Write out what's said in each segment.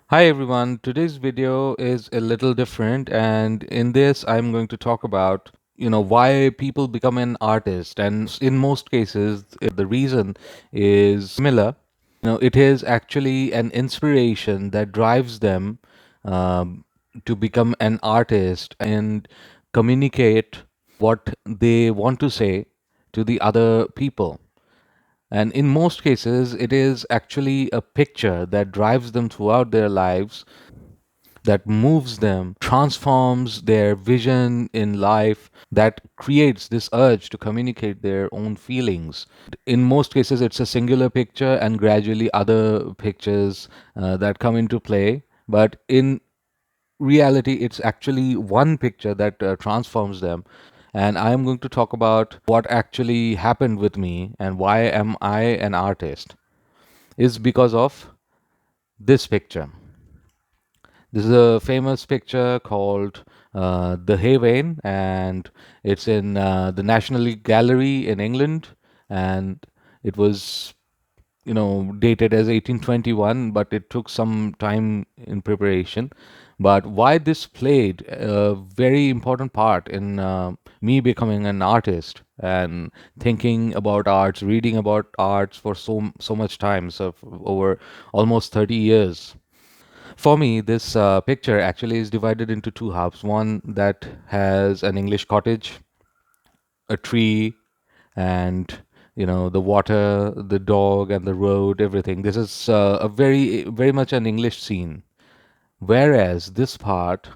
Hi everyone, today's video is a little different, and in this I'm going to talk about why people become an artist. And in most cases the reason is similar. It is actually an inspiration that drives them to become an artist and communicate what they want to say to the other people. And in most cases, it is actually a picture that drives them throughout their lives, that moves them, transforms their vision in life, that creates this urge to communicate their own feelings. In most cases, it's a singular picture and gradually other pictures that come into play. But in reality, it's actually one picture that transforms them. And I'm going to talk about what actually happened with me and why am I an artist is because of this picture. This is a famous picture called The Hay and it's in the National Gallery in England, and it was dated as 1821, but it took some time in preparation. But why this played a very important part in me becoming an artist and thinking about arts, reading about arts for so much time, so over almost 30 years. For me, this picture actually is divided into two halves. One that has an English cottage, a tree, and the water, the dog, and the road, everything. This is a very much an English scene. Whereas this part,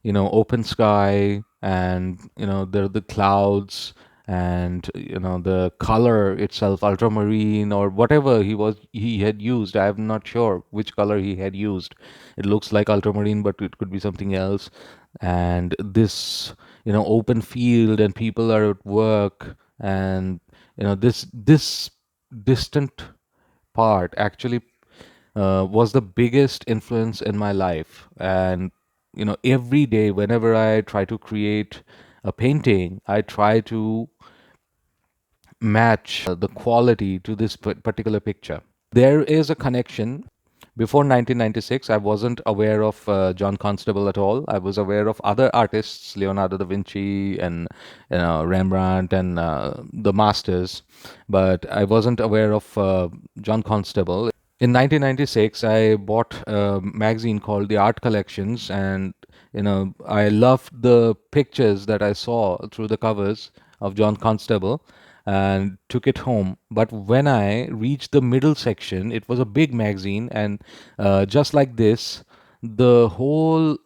open sky, and the clouds, and the color itself, ultramarine or whatever he had used. I'm not sure which color he had used. It looks like ultramarine, but it could be something else. And this open field, and people are at work, and this distant part actually was the biggest influence in my life. And every day whenever I try to create a painting, I try to match the quality to this particular picture. There is a connection. Before 1996, I wasn't aware of John Constable at all. I was aware of other artists, Leonardo da Vinci and Rembrandt and the masters, but I wasn't aware of John Constable. In 1996, I bought a magazine called The Art Collections, and I loved the pictures that I saw through the covers of John Constable and took it home. But when I reached the middle section, it was a big magazine, and just like this, the whole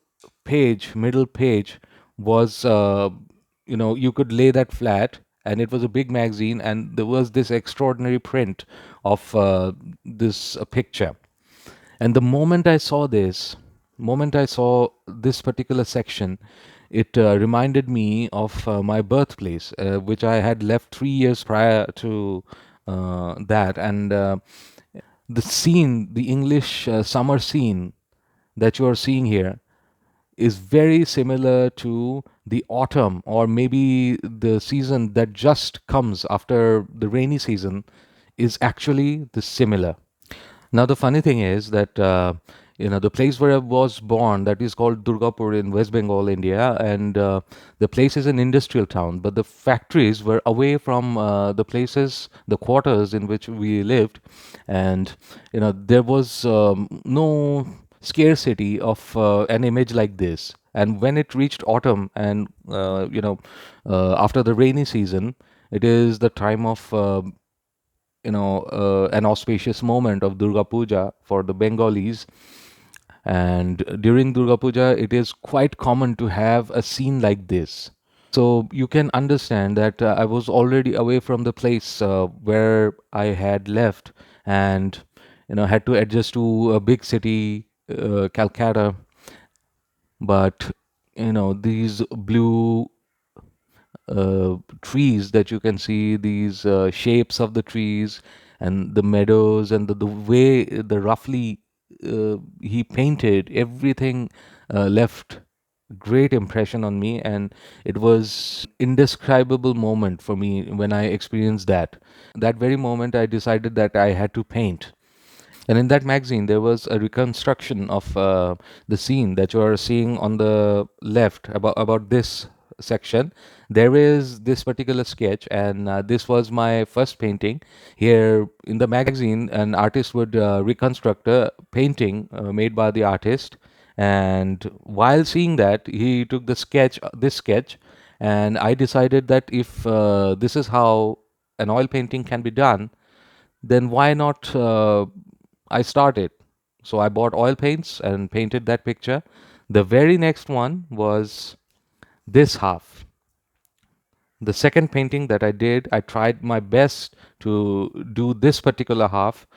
page, middle page, was you could lay that flat, and it was a big magazine, and there was this extraordinary print of this picture. And the moment I saw this particular section, it reminded me of my birthplace, which I had left 3 years prior to that. And the scene, the English summer scene that you are seeing here, is very similar to the autumn, or maybe the season that just comes after the rainy season, is actually the similar. Now, the funny thing is that the place where I was born, that is called Durgapur in West Bengal, India, and the place is an industrial town, but the factories were away from the places, the quarters in which we lived, and there was no scarcity of an image like this. And when it reached autumn, and after the rainy season, it is the time of an auspicious moment of Durga Puja for the Bengalis. And during Durga Puja, it is quite common to have a scene like this. So you can understand that I was already away from the place where I had left, and had to adjust to a big city, Calcutta. But these blue trees that you can see, these shapes of the trees and the meadows, and the way the roughly he painted everything left great impression on me, and it was indescribable moment for me when I experienced that. That very moment I decided that I had to paint. And in that magazine, there was a reconstruction of the scene that you are seeing on the left, about this section. There is this particular sketch, and this was my first painting. Here in the magazine, an artist would reconstruct a painting made by the artist. And while seeing that, he took this sketch, and I decided that if this is how an oil painting can be done, then why not I started. So I bought oil paints and painted that picture. The very next one was this half. The second painting that I did, I tried my best to do this particular half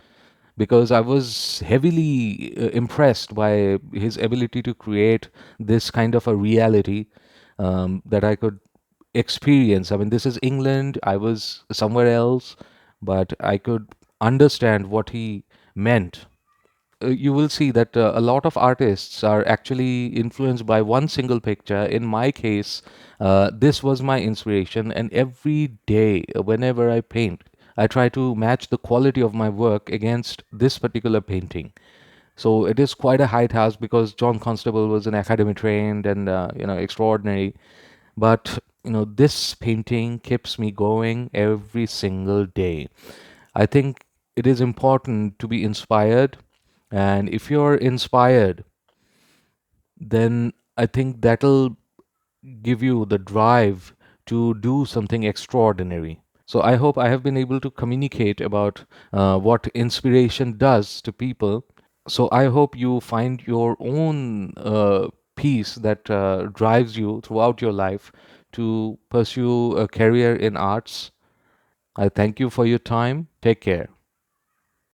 because I was heavily impressed by his ability to create this kind of a reality that I could experience. I mean, this is England, I was somewhere else, but I could understand what he meant. You will see that a lot of artists are actually influenced by one single picture. In my case, this was my inspiration, and every day, whenever I paint, I try to match the quality of my work against this particular painting. So it is quite a high task because John Constable was an academy trained and extraordinary. But this painting keeps me going every single day. I think it is important to be inspired, and if you're inspired, then I think that'll give you the drive to do something extraordinary. So I hope I have been able to communicate about what inspiration does to people. So I hope you find your own piece that drives you throughout your life to pursue a career in arts. I thank you for your time. Take care.